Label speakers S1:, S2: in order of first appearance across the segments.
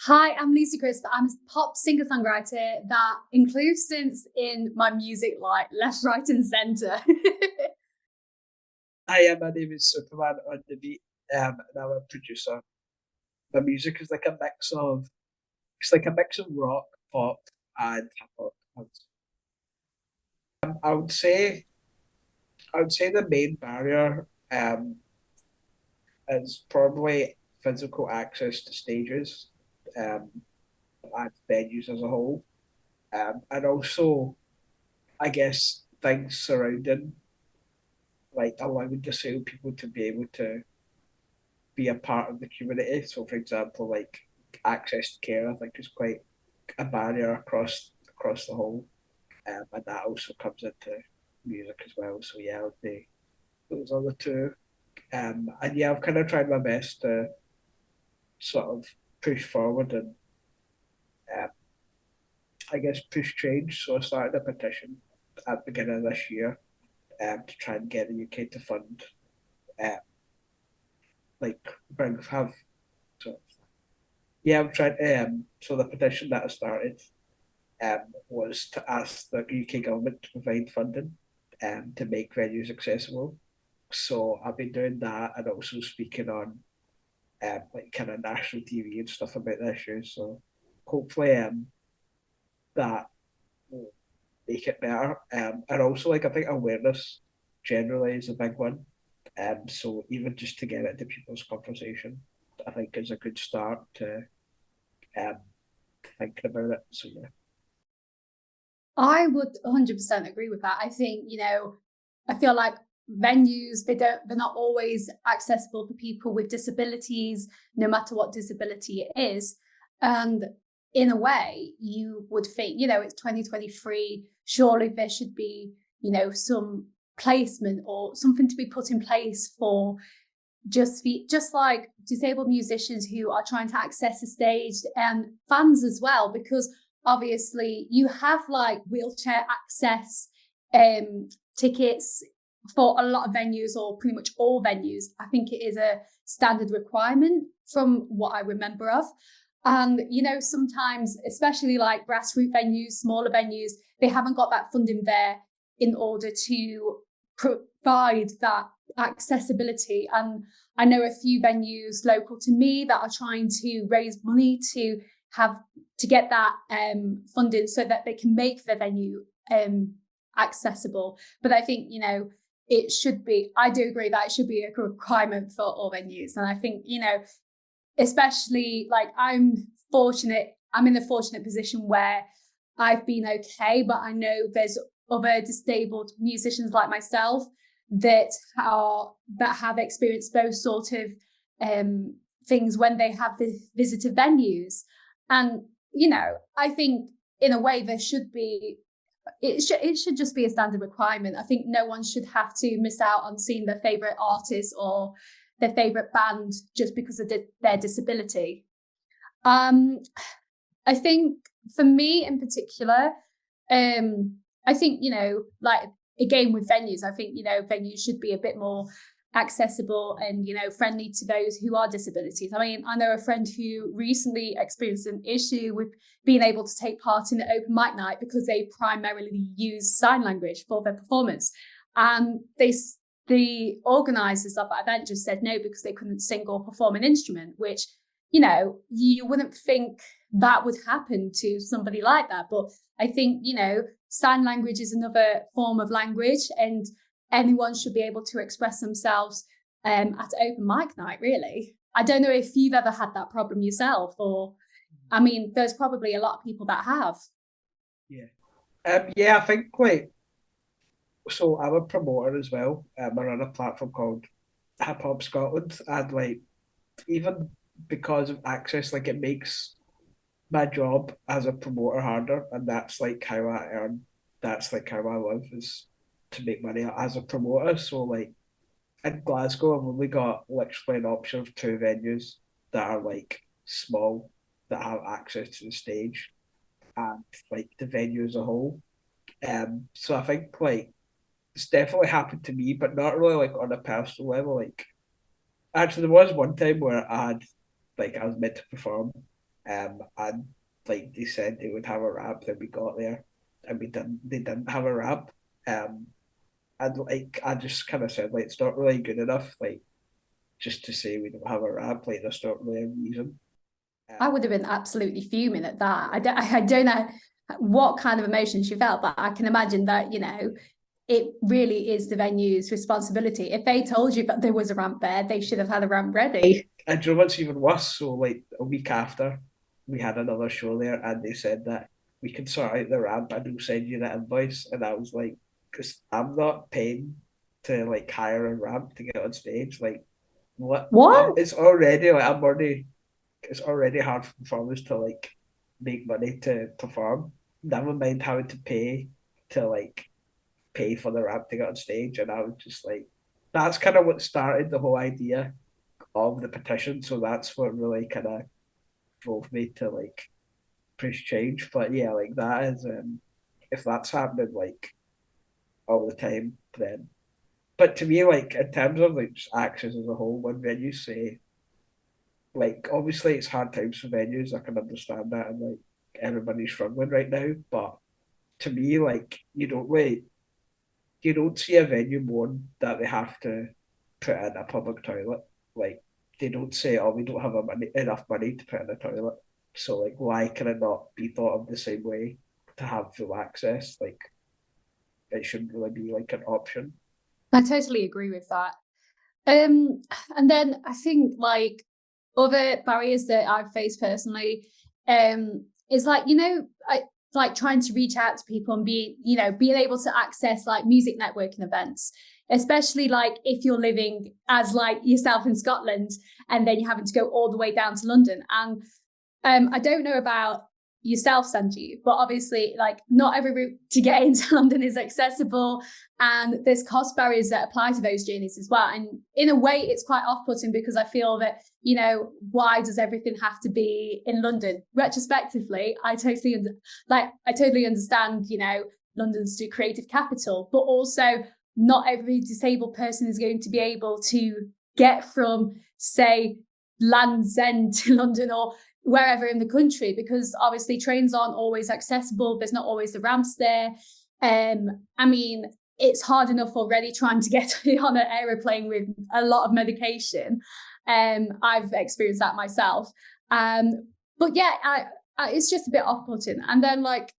S1: Hi, I'm Lucy Crisp. I'm a pop singer-songwriter that includes synths in my music like left, right, and centre.
S2: My name is Superman on the beat, and I'm a producer. My music is like a mix of rock, pop, and hip hop. I would say the main barrier is probably physical access to stages, um, and venues as a whole, and also I guess things surrounding like allowing disabled people to be able to be a part of the community. So, for example, like access to care, I think is quite a barrier across the whole, and that also comes into music as well. So yeah, those are the two. And yeah, I've kind of tried my best to sort of push forward and um, I guess push change. So I started a petition at the beginning of this year to try and get the UK to fund um, like bring have so yeah, I'm trying. So the petition that I started was to ask the UK government to provide funding to make venues accessible. So I've been doing that and also speaking on like kind of national TV and stuff about the issue. So hopefully that will make it better. And also like I think awareness generally is a big one. So even just to get it into people's conversation, I think is a good start to um, thinking about it. So yeah.
S1: I would 100% agree with that. I think, I feel like venues, they're not always accessible for people with disabilities, no matter what disability it is. And in a way, you would think, it's 2023, surely there should be, some placement or something to be put in place for just like disabled musicians who are trying to access the stage and fans as well, because obviously you have like wheelchair access tickets for a lot of venues or pretty much all venues. I think it is a standard requirement from what I remember of. And sometimes, especially like grassroots venues, smaller venues, they haven't got that funding there in order to provide that accessibility. And I know a few venues local to me that are trying to raise money to get that funding so that they can make the venue accessible. But I think it should be. I do agree that it should be a requirement for all venues, and I think especially like I'm fortunate. I'm in a fortunate position where I've been okay, but I know there's other disabled musicians like myself that have experienced those sort of things when they have visited venues. And I think in a way there should be it should just be a standard requirement. I think no one should have to miss out on seeing their favorite artist or their favorite band just because of their disability. I think for me in particular, I think, like again with venues, I think, venues should be a bit more accessible and, friendly to those who are disabilities. I mean, I know a friend who recently experienced an issue with being able to take part in the open mic night because they primarily use sign language for their performance. And the organisers of that event just said no because they couldn't sing or perform an instrument, which, you wouldn't think that would happen to somebody like that. But I think, sign language is another form of language, and anyone should be able to express themselves at open mic night, really. I don't know if you've ever had that problem yourself, or, I mean, there's probably a lot of people that have.
S2: Yeah. Yeah, I think like so I'm a promoter as well. I run a platform called Hip Hop Scotland, and like even because of access, like it makes my job as a promoter harder, and that's like how I earn. That's like how I live is to make money as a promoter. So like in Glasgow, I've only got literally an option of two venues that are like small that have access to the stage and like the venue as a whole. So I think like it's definitely happened to me, but not really like on a personal level. Like actually, there was one time where I was meant to perform, And like they said they would have a ramp, then we got there and they didn't have a ramp. And like I just kind of said, like, it's not really good enough, like, just to say we don't have a ramp, like there's not really a reason.
S1: I
S2: Um,
S1: would have been absolutely fuming at that. I don't know what kind of emotion she felt, but I can imagine that, it really is the venue's responsibility. If they told you that there was a ramp there, they should have had a ramp ready.
S2: and you know what's even worse? So like a week after, we had another show there, and they said that we can sort out the ramp and we'll send you the invoice. And I was like, because I'm not paying to like hire a ramp to get on stage. Like, what?
S1: What?
S2: It's already like it's already hard for performers to like make money to perform. Never mind having to pay for the ramp to get on stage. And I was just like, that's kind of what started the whole idea of the petition. So that's what really kind of drove me to like push change. But yeah, like that is if that's happening like all the time, then. But to me, like in terms of like just access as a whole, when venues say like obviously it's hard times for venues, I can understand that, and like everybody's struggling right now. But to me, like you don't see a venue mourn that they have to put in a public toilet. Like they don't say, "Oh, we don't have enough money to put in a toilet." So like, why can it not be thought of the same way to have full access? Like it shouldn't really be like an option.
S1: I totally agree with that. Um, and then I think like other barriers that I've faced personally, is like, like trying to reach out to people and being able to access like music networking events, especially like if you're living as like yourself in Scotland and then you're having to go all the way down to London. And I don't know about yourself, Sanjeev, but obviously, like, not every route to get into London is accessible, and there's cost barriers that apply to those journeys as well. And in a way, it's quite off-putting because I feel that, why does everything have to be in London? Retrospectively, I totally understand, London's the creative capital, but also not every disabled person is going to be able to get from, say, Land's End to London or wherever in the country, because obviously trains aren't always accessible. There's not always the ramps there. I mean, it's hard enough already trying to get on an aeroplane with a lot of medication. I've experienced that myself. But yeah, it's just a bit off-putting. And then like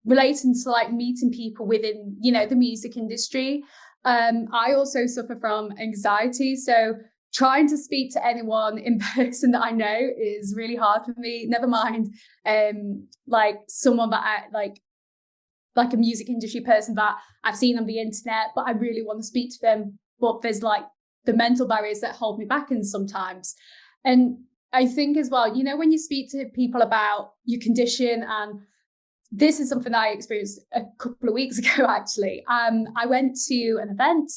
S1: relating to like meeting people within, the music industry. I also suffer from anxiety. So trying to speak to anyone in person that I know is really hard for me. Never mind, like someone that I like a music industry person that I've seen on the internet, but I really want to speak to them. But there's like the mental barriers that hold me back in sometimes. And I think as well, when you speak to people about your condition, and this is something that I experienced a couple of weeks ago, actually. I went to an event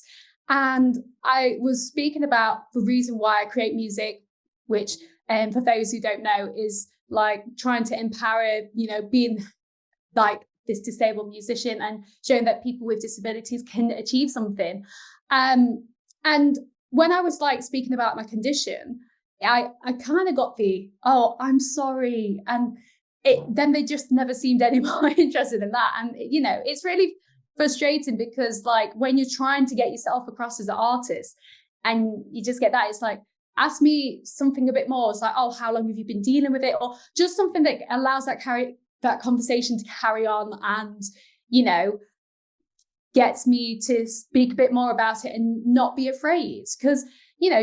S1: and I was speaking about the reason why I create music, which, for those who don't know, is like trying to empower, being like this disabled musician and showing that people with disabilities can achieve something. And when I was like speaking about my condition, I kind of got the, oh, I'm sorry. And then they just never seemed any more interested in that. And, it's really frustrating because like when you're trying to get yourself across as an artist and you just get that, it's like, ask me something a bit more. It's like, oh, how long have you been dealing with it? Or just something that allows that conversation to carry on and, gets me to speak a bit more about it and not be afraid. Because,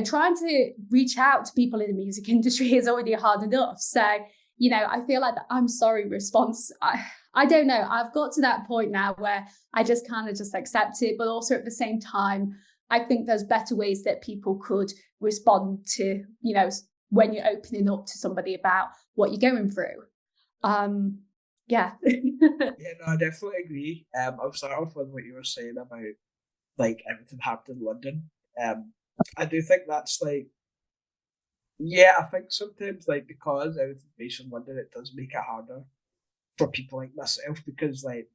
S1: trying to reach out to people in the music industry is already hard enough. So, I feel like the I'm sorry response, I don't know. I've got to that point now where I just kind of just accept it. But also at the same time, I think there's better ways that people could respond to, when you're opening up to somebody about what you're going through. Yeah.
S2: Yeah, no, I definitely agree. I'll start off with what you were saying about like everything happened in London. I do think that's like, yeah, I think sometimes like because everything's based in London, it does make it harder for people like myself because like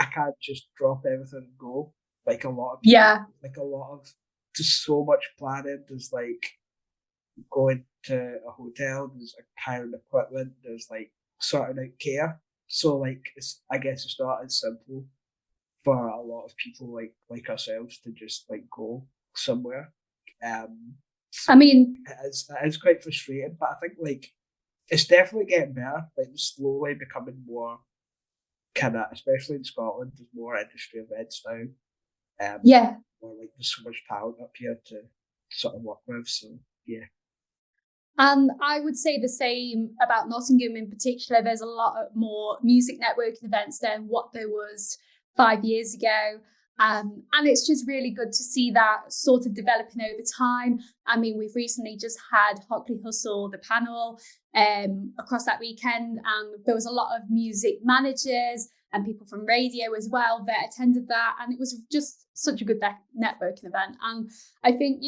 S2: I can't just drop everything and go like a lot of people.
S1: Yeah.
S2: Like a lot of just so much planning. There's like going to a hotel, there's like hiring equipment, there's like sorting out care. So like I guess it's not as simple for a lot of people like ourselves to just like go somewhere.
S1: I
S2: So
S1: mean,
S2: it is quite frustrating, but I think like it's definitely getting better. Like it's slowly becoming more kind of, especially in Scotland, there's more industry events now.
S1: yeah.
S2: More like there's so much talent up here to sort of work with. So yeah,
S1: And I would say the same about Nottingham in particular. There's a lot more music networking events than what there was 5 years ago. And it's just really good to see that sort of developing over time. I mean, we've recently just had Hockley Hustle, the panel, across that weekend, and there was a lot of music managers and people from radio as well that attended that. And it was just such a good networking event. And I think,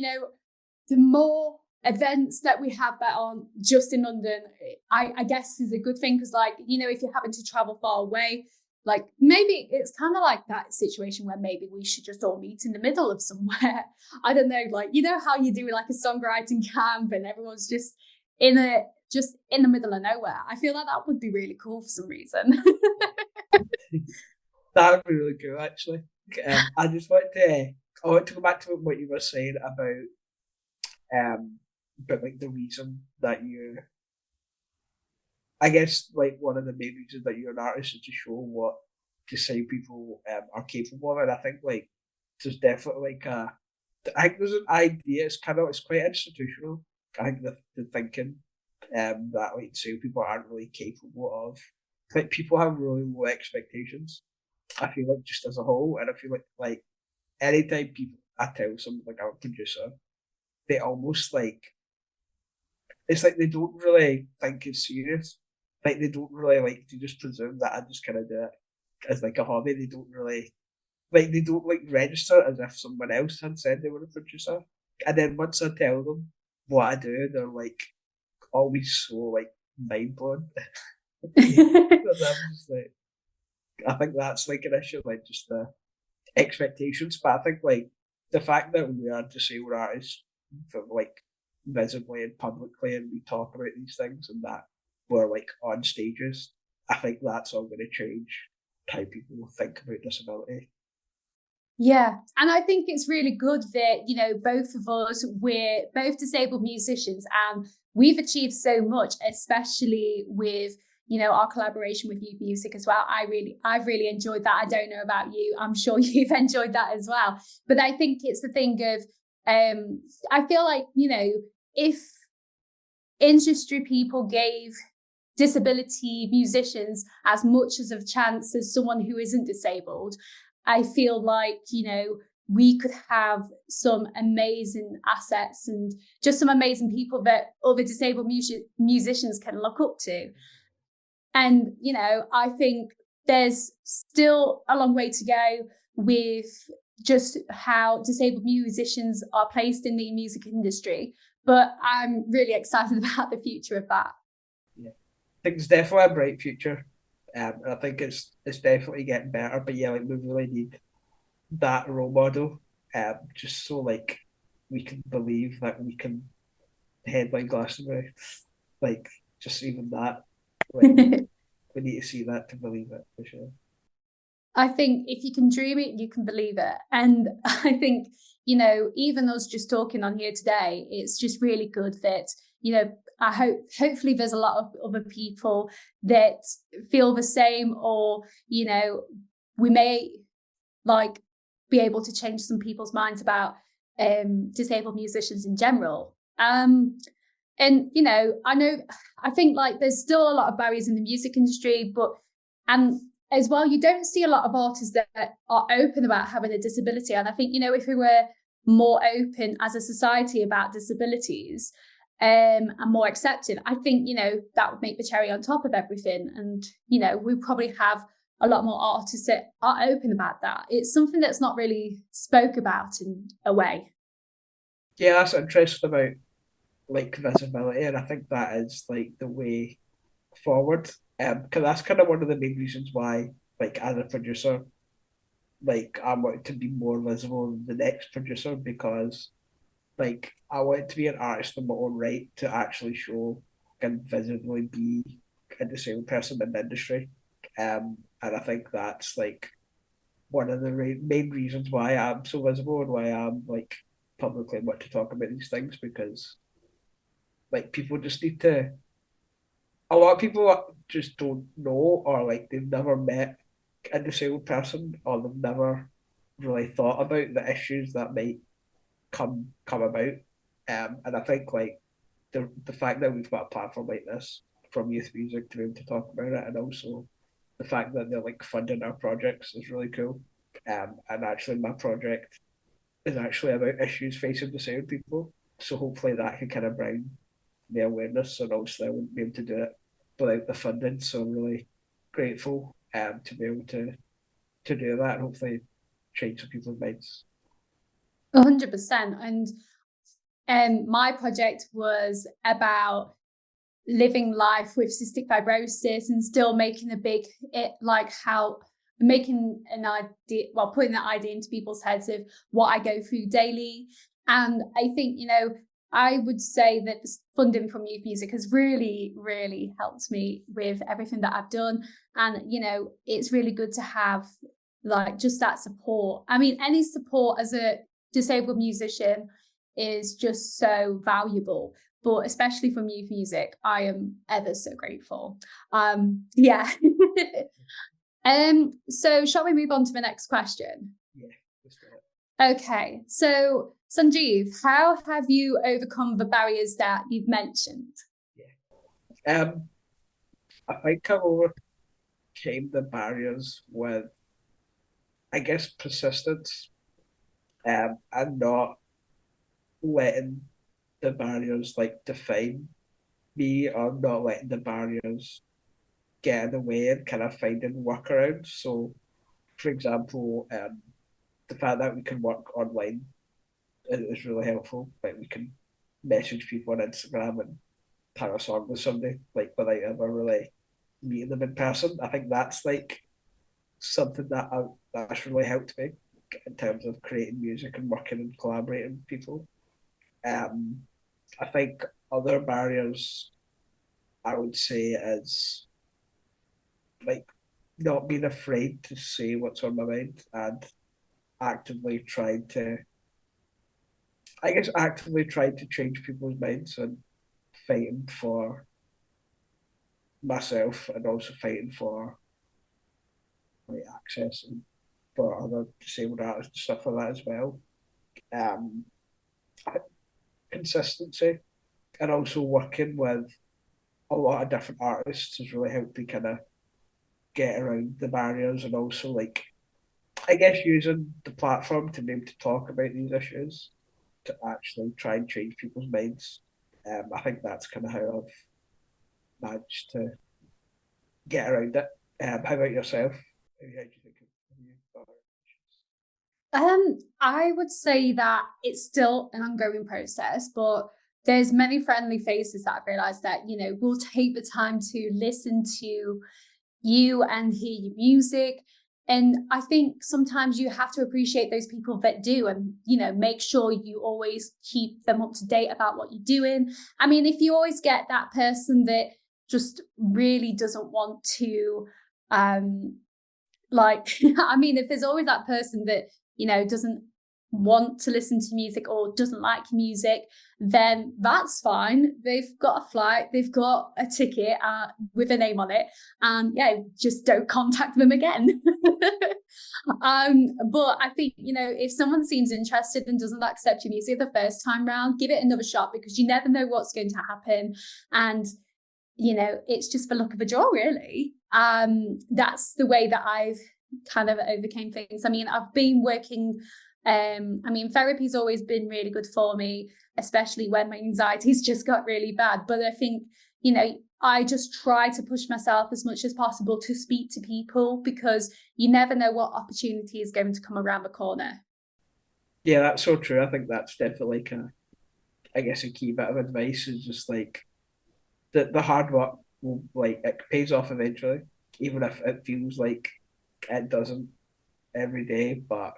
S1: the more events that we have that aren't just in London, I guess is a good thing, because if you're having to travel far away, like maybe it's kind of like that situation where maybe we should just all meet in the middle of somewhere. I don't know, like how you do like a songwriting camp and everyone's just in the middle of nowhere. I feel like that would be really cool for some reason.
S2: that would be really cool actually. I just want to go back to what you were saying but like the reason that I guess like one of the main reasons that you're an artist is to show what disabled people are capable of, and I think like there's definitely I think there's an idea. It's quite institutional. I think the thinking that like disabled people aren't really capable of. Like people have really low expectations. I feel like just as a whole, and I feel like anytime people I tell someone like I'm a producer, they almost like it's like they don't really think it's serious. Like they don't really like to just presume that I just kind of do it as like a hobby. They don't like register as if someone else had said they were a producer. And then once I tell them what I do, they're like always so like mind blown. Because I'm just like I think that's like an issue, like just the expectations. But I think like the fact that we are disabled artists from like visibly and publicly and we talk about these things and that we're like on stages, I think that's all going to change how people think about disability.
S1: Yeah. And I think it's really good that, both of us, we're both disabled musicians and we've achieved so much, especially with, our collaboration with Youth Music as well. I've really enjoyed that. I don't know about you. I'm sure you've enjoyed that as well. But I think it's the thing of, I feel like, if industry people gave disability musicians as much as a chance as someone who isn't disabled, I feel like, we could have some amazing assets and just some amazing people that other disabled musicians can look up to. And, I think there's still a long way to go with just how disabled musicians are placed in the music industry. But I'm really excited about the future of that.
S2: Yeah, I think it's definitely a bright future. And I think it's definitely getting better. But yeah, like we really need that role model, just so like we can believe that we can headline Glastonbury. Like just even that, like we need to see that to believe it for sure.
S1: I think if you can dream it, you can believe it. And I think, even us just talking on here today, it's just really good that, hopefully there's a lot of other people that feel the same, or, we may like be able to change some people's minds about disabled musicians in general. And, I think like there's still a lot of barriers in the music industry, and as well, you don't see a lot of artists that are open about having a disability. And I think, if we were more open as a society about disabilities and more accepted, I think, that would make the cherry on top of everything. And, we probably have a lot more artists that are open about that. It's something that's not really spoke about in a way.
S2: Yeah, that's interesting about like visibility, and I think that is like the way forward. Because that's kind of one of the main reasons why, like as a producer, like I wanted to be more visible than the next producer because like I want to be an artist in my own right to actually show and visibly be a disabled person in the industry. And I think that's like one of the main reasons why I'm so visible and why I'm like publicly want to talk about these things, because like people just need to. A lot of people just don't know, or like they've never met a disabled person, or they've never really thought about the issues that might come about. And I think like the fact that we've got a platform like this from youth music to be able to talk about it, and also the fact that they're like funding our projects is really cool. And actually, my project is actually about issues facing disabled people. So hopefully that can kind of bring the awareness, and obviously I wouldn't be able to do it without the funding. So I'm really grateful to be able to do that and hopefully change some people's minds.
S1: 100%. And my project was about living life with cystic fibrosis and still making a big like how making an idea, well, putting that idea into people's heads of what I go through daily. And I think, I would say that funding from youth music has really, really helped me with everything that I've done. And, it's really good to have like just that support. I mean, any support as a disabled musician is just so valuable, but especially from youth music, I am ever so grateful. Yeah. So shall we move on to the next question?
S2: Yeah, let's do it.
S1: Okay, so Sanjeev, how have you overcome the barriers that you've mentioned?
S2: Yeah. I think I've overcame the barriers with, I guess, persistence, and not letting the barriers like define me, or not letting the barriers get in the way and kind of finding workarounds. So, for example, the fact that we can work online is really helpful. Like we can message people on Instagram and have a song with somebody like without ever really meeting them in person. I think that's like something that's really helped me in terms of creating music and working and collaborating with people. Um, I think other barriers I would say is like not being afraid to say what's on my mind, and actively trying to, I guess, actively trying to change people's minds and fighting for myself, and also fighting for like access and for other disabled artists and stuff like that as well. Um, Consistency, and also working with a lot of different artists has really helped me kind of get around the barriers, and also like I guess using the platform to be able to talk about these issues to actually try and change people's minds. I think that's kind of how I've managed to get around it. How about yourself? How do you think of
S1: I would say that it's still an ongoing process, but there's many friendly faces that I've realized that, will take the time to listen to you and hear your music. And I think sometimes you have to appreciate those people that do, and, make sure you always keep them up to date about what you're doing. I mean, if you always get that person that just really doesn't want to, like, I mean, if there's always that person that, doesn't want to listen to music or doesn't like music, then that's fine. They've got a flight, they've got a ticket with a name on it, and yeah, just don't contact them again. But I think, if someone seems interested and doesn't accept your music the first time round, give it another shot, because you never know what's going to happen. And it's just for luck of a draw, really. That's the way that I've kind of overcame things. I mean, I've been working, therapy's always been really good for me, especially when my anxiety's just got really bad. But I think, I just try to push myself as much as possible to speak to people, because you never know what opportunity is going to come around the corner.
S2: Yeah, that's so true. I think that's definitely kind of, I guess, a key bit of advice is just like the hard work will like it pays off eventually, even if it feels like it doesn't every day, but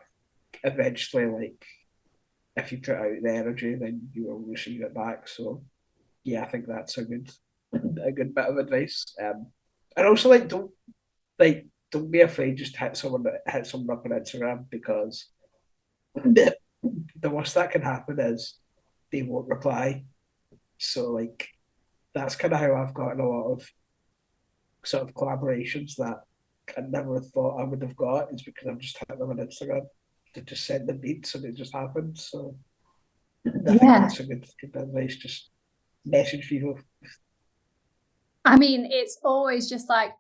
S2: eventually like if you put out the energy, then you will receive it back. So yeah, I think that's a good bit of advice. And also don't be afraid just to hit someone up on Instagram, because the worst that can happen is they won't reply. So like that's kind of how I've gotten a lot of sort of collaborations that I never thought I would have got, is because I've just hit them on Instagram to just send them beats and it just happened. So I think
S1: Yeah.
S2: that's a good advice. Just message people.
S1: I mean, it's always just like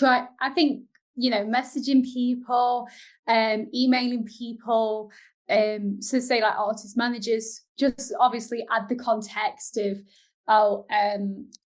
S1: I think, messaging people, emailing people, so say like artist managers, just obviously add the context of, oh,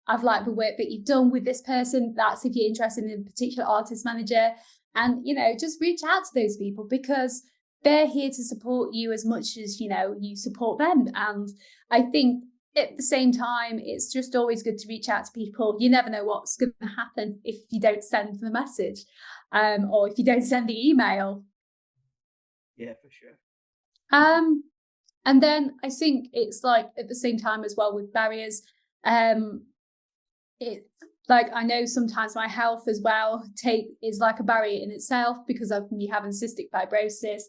S1: I've liked the work that you've done with this person. That's if you're interested in a particular artist manager. And, just reach out to those people, because they're here to support you as much as, you support them. And I think at the same time, it's just always good to reach out to people. You never know what's going to happen if you don't send the message, or if you don't send the email.
S2: Yeah, for sure.
S1: And then I think it's like at the same time as well with barriers. It like I know sometimes my health as well is like a barrier in itself, because of me having cystic fibrosis.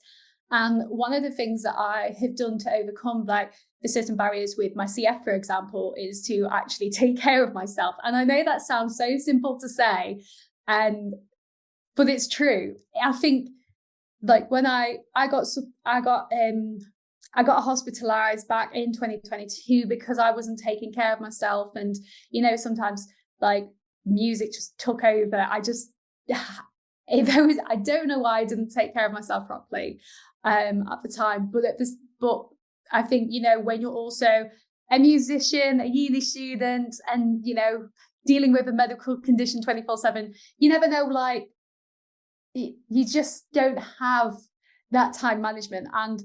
S1: And one of the things that I have done to overcome like the certain barriers with my CF, for example, is to actually take care of myself. And I know that sounds so simple to say, and but it's true. I think like when I got hospitalized back in 2022 because I wasn't taking care of myself. And sometimes like music just took over. I don't know why I didn't take care of myself properly at the time, but I think when you're also a musician, a uni student, and dealing with a medical condition 24/7, you never know, like you just don't have that time management. And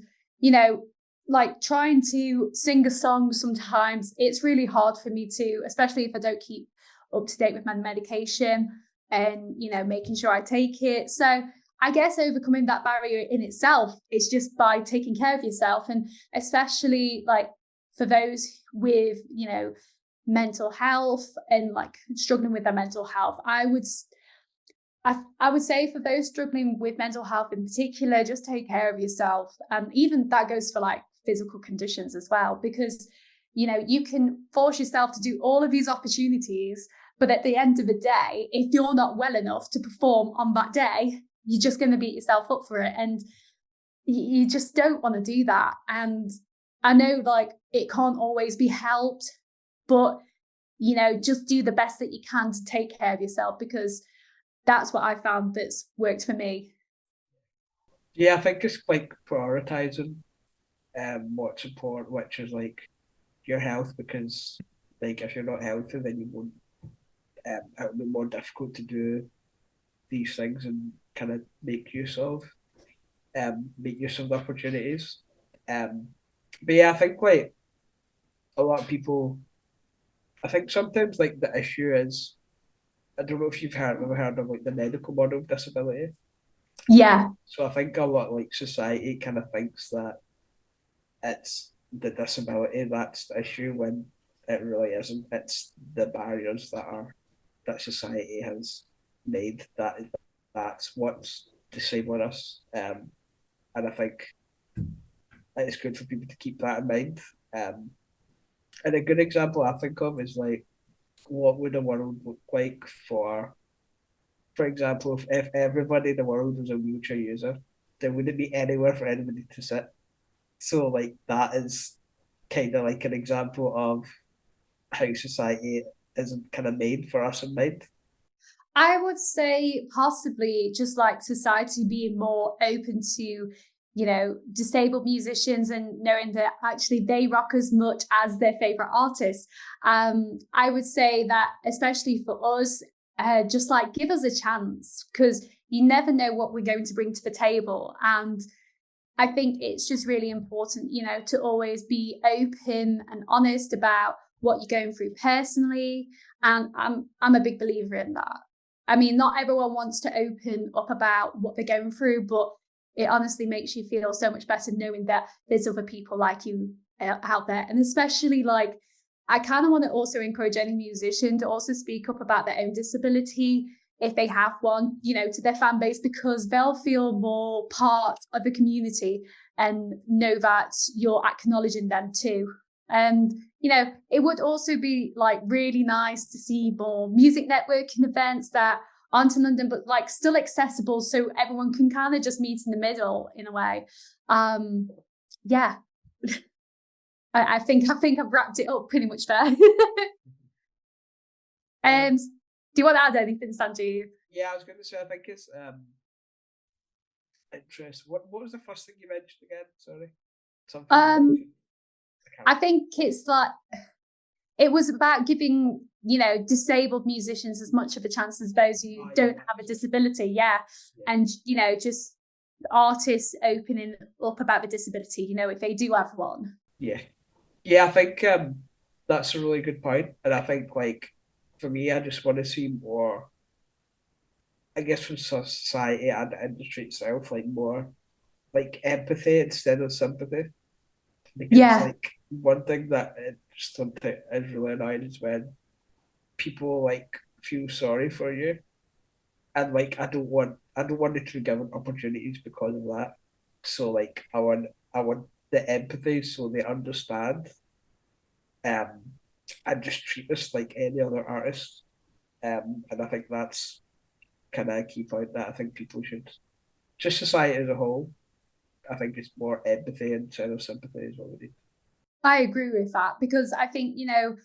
S1: like trying to sing a song, sometimes it's really hard for me to, especially if I don't keep up to date with my medication and making sure I take it. So I guess overcoming that barrier in itself is just by taking care of yourself. And especially like for those with mental health and like struggling with their mental health, I would say for those struggling with mental health in particular, just take care of yourself. And even that goes for like physical conditions as well, because, you can force yourself to do all of these opportunities, but at the end of the day, if you're not well enough to perform on that day, you're just going to beat yourself up for it. And you just don't want to do that. And I know like it can't always be helped, but, just do the best that you can to take care of yourself, because that's what I found that's worked for me.
S2: Yeah, I think it's like prioritizing what's important, which is like your health, because like if you're not healthy, then you won't. It'll be more difficult to do these things and kind of make use of the opportunities. But yeah, I think like a lot of people, I think sometimes like the issue is, I don't know if you've ever heard of like the medical model of disability.
S1: Yeah.
S2: So I think a lot like society kind of thinks that it's the disability that's the issue, when it really isn't. It's the barriers that society has made that's what's disabling us. And I think it's good for people to keep that in mind. And a good example I think of is like, what would the world look like for example, if everybody in the world was a wheelchair user, there wouldn't be anywhere for anybody to sit. So like that is kind of like an example of how society isn't kind of made for us in mind.
S1: I would say possibly just like society being more open to, disabled musicians and knowing that actually they rock as much as their favorite artists. I would say that especially for us, just like give us a chance, because you never know what we're going to bring to the table. And I think it's just really important, to always be open and honest about what you're going through personally. And I'm a big believer in that. I mean, not everyone wants to open up about what they're going through, but it honestly makes you feel so much better knowing that there's other people like you out there. And especially like, I kind of want to also encourage any musician to also speak up about their own disability if they have one, you know, to their fan base, because they'll feel more part of the community and know that you're acknowledging them too. And, you know, it would also be like really nice to see more music networking events that aren't in London, but like still accessible so everyone can kind of just meet in the middle in a way. Yeah. I think I've wrapped it up pretty much there.
S2: Um,
S1: Do you want to add anything, Sanjeev?
S2: yeah, I was going to say, I think it's interesting. What was the first thing you mentioned again? Sorry, something you
S1: Um,
S2: mentioned. I can't
S1: I think it's like, it was about giving, you know, disabled musicians as much of a chance as those who
S2: remember. Oh,
S1: don't
S2: yeah,
S1: have a disability. Yeah.
S2: yeah,
S1: And, you know, just artists opening up about the disability, you know, if they do have one.
S2: yeah, yeah. I think that's a really good point, and I think like for me, I just want to see more. I guess from society and the industry itself, like more like empathy instead of sympathy. Because
S1: Yeah.
S2: like one thing that I just don't think is really annoying is when people like feel sorry for you, and like I don't want it to be given opportunities because of that. So like I want the empathy so they understand, um and just treat us like any other artist. And I think that's kind of a key point that I think people should, just society as a whole, I think it's more empathy instead of sympathy is what we need.
S1: I agree with that, because I think, you know,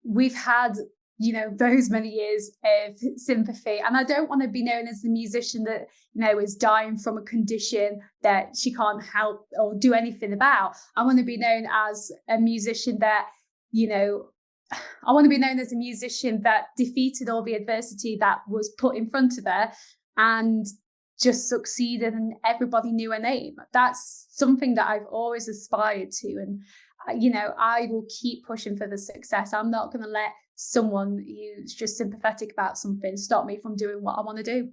S1: we've had, you know, those many years of sympathy. And I don't want to be known as the musician that, you know, is dying from a condition that she can't help or do anything about. I want to be known as a musician that, you know, I want to be known as a musician that defeated all the adversity that was put in front of her and just succeeded, and everybody knew her name. That's something that I've always aspired to. And, you know, I will keep pushing for the success. I'm not going to let someone who's just sympathetic about something stop me from doing what I want to do.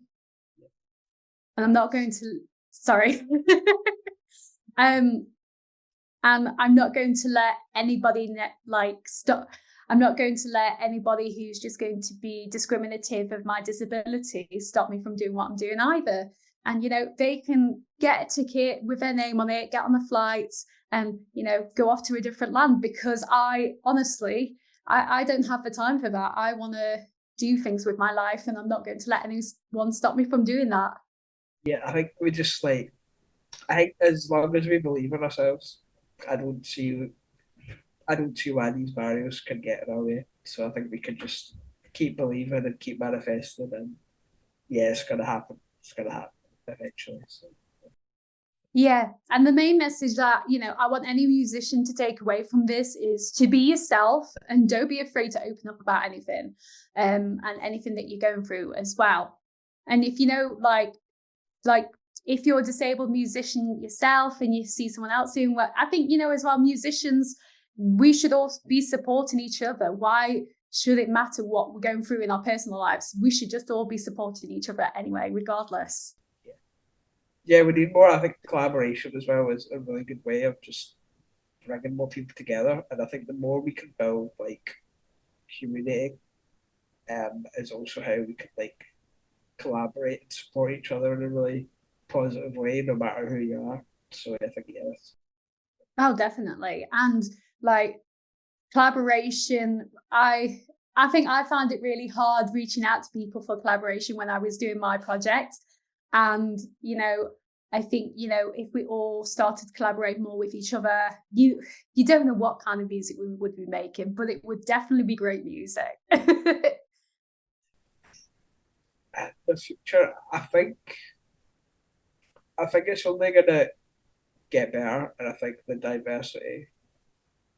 S1: And I'm not going to, sorry. um, and I'm not going to let anybody like stop. I'm not going to let anybody who's just going to be discriminative of my disability stop me from doing what I'm doing either. And, you know, they can get a ticket with their name on it, get on the flights and, you know, go off to a different land, because I honestly, I don't have the time for that. I want to do things with my life, and I'm not going to let anyone stop me from doing that.
S2: Yeah, I think we just like, I think as long as we believe in ourselves, I don't see I don't see why these barriers can get in our way. So I think we could just keep believing and keep manifesting, and yeah, it's gonna happen. It's gonna happen eventually. So
S1: Yeah. And the main message that, you know, I want any musician to take away from this is to be yourself and don't be afraid to open up about anything, and anything that you're going through as well. And if you know, like if you're a disabled musician yourself and you see someone else doing what, I think, you know, as well, musicians, we should all be supporting each other. Why should it matter what we're going through in our personal lives? We should just all be supporting each other anyway, regardless.
S2: yeah, yeah, we need more. I think collaboration as well is a really good way of just bringing more people together. And I think the more we can build like community, is also how we can like collaborate and support each other in a really positive way, no matter who you are. So I think yes.
S1: Oh, definitely. And like collaboration, I think I found it really hard reaching out to people for collaboration when I was doing my project. And, you know, I think, you know, if we all started to collaborate more with each other, you don't know what kind of music we would be making, but it would definitely be great music.
S2: The future, I think it's only gonna get better, and I think the diversity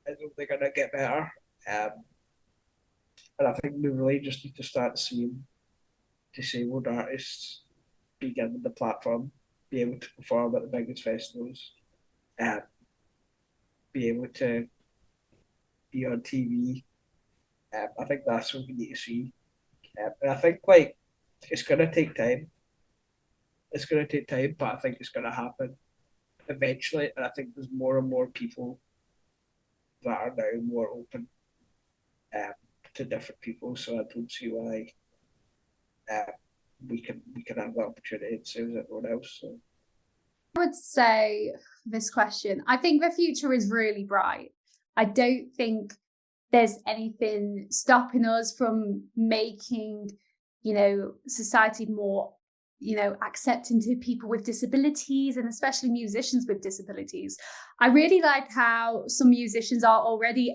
S2: is only gonna get better. Um, and I think we really just need to start seeing disabled artists be given the platform, be able to perform at the biggest festivals, um, be able to be on TV. I think that's what we need to see. And I think like it's gonna take time. it's going to take time, but I think it's going to happen eventually. And I think there's more and more people that are now more open um, to different people. So I don't see why uh, we can have that opportunity and same as everyone else. So
S1: I would say this question, I think the future is really bright. I don't think there's anything stopping us from making, society more, accepting to people with disabilities and especially musicians with disabilities. I really like how some musicians are already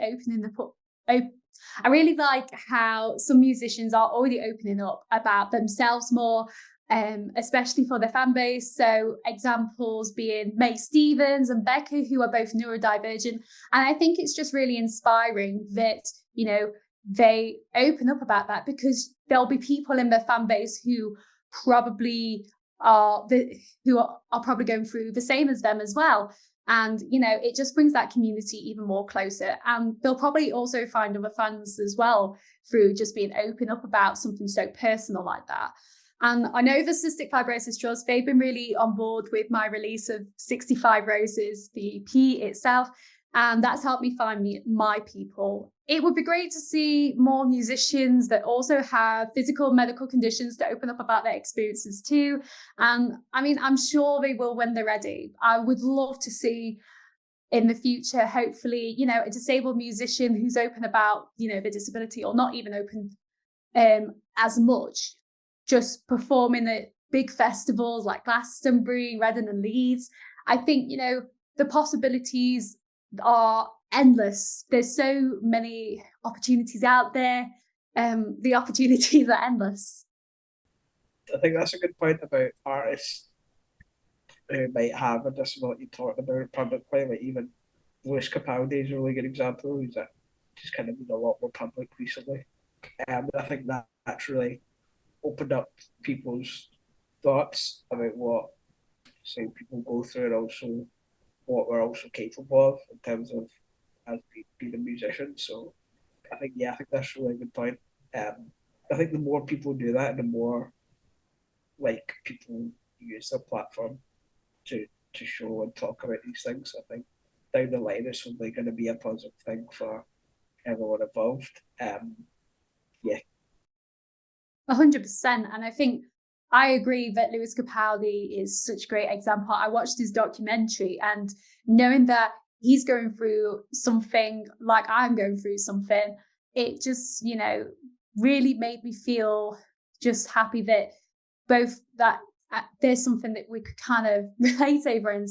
S1: I really like how some musicians are already opening up about themselves more, especially for their fan base. So examples being May Stevens and Becca, who are both neurodivergent. And I think it's just really inspiring that, they open up about that, because there'll be people in their fan base who probably are probably going through the same as them as well. And, it just brings that community even more closer. And they'll probably also find other fans as well through just being open up about something so personal like that. And I know the Cystic Fibrosis Trust, they've been really on board with my release of 65 Roses, the EP itself. And that's helped me find my people. It would be great to see more musicians that also have physical medical conditions to open up about their experiences too. And I mean, I'm sure they will when they're ready. I would love to see in the future, hopefully, a disabled musician who's open about, the disability, or not even open as much, just performing at big festivals like Glastonbury, Reading and Leeds. I think, the possibilities are endless. There's so many opportunities out there. The opportunities are endless.
S2: I think that's a good point about artists who might have a disability talking about publicly. Like even Luis Capaldi is a really good example. He's just kind of been a lot more public recently. I think that's really opened up people's thoughts about what say people go through, and also what we're also capable of in terms of as being a musician. So I think that's a really good point. I think the more people do that, the more like people use their platform to show and talk about these things. I think down the line it's only going to be a positive thing for everyone involved. Yeah,
S1: 100%. And I think I agree that Luis Capaldi is such a great example. I watched his documentary, and knowing that he's going through something like I'm going through something, it just, really made me feel just happy that both that there's something that we could kind of relate over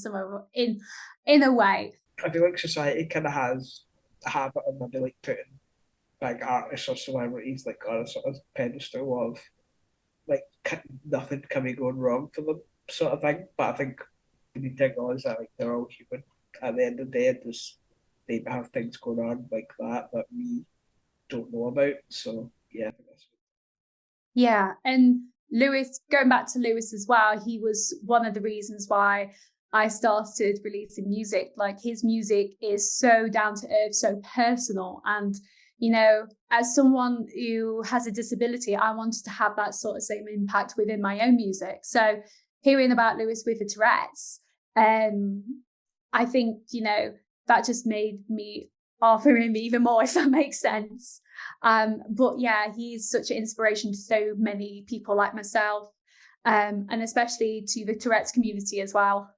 S1: in a way.
S2: I feel like society kind of has a habit of maybe like putting like artists or celebrities like on a sort of pedestal of like nothing can be going wrong for them sort of thing. But I think we need to acknowledge that like they're all human. At the end of the day, they have things going on like that that we don't know about. So yeah, I think that's
S1: Yeah. And Lewis, going back to Lewis as well, he was one of the reasons why I started releasing music. Like his music is so down to earth, so personal. And, as someone who has a disability, I wanted to have that sort of same impact within my own music. So hearing about Lewis with the Tourette's, I think, that just made me offer him even more, if that makes sense. But yeah, he's such an inspiration to so many people like myself, and especially to the Tourette's community as well.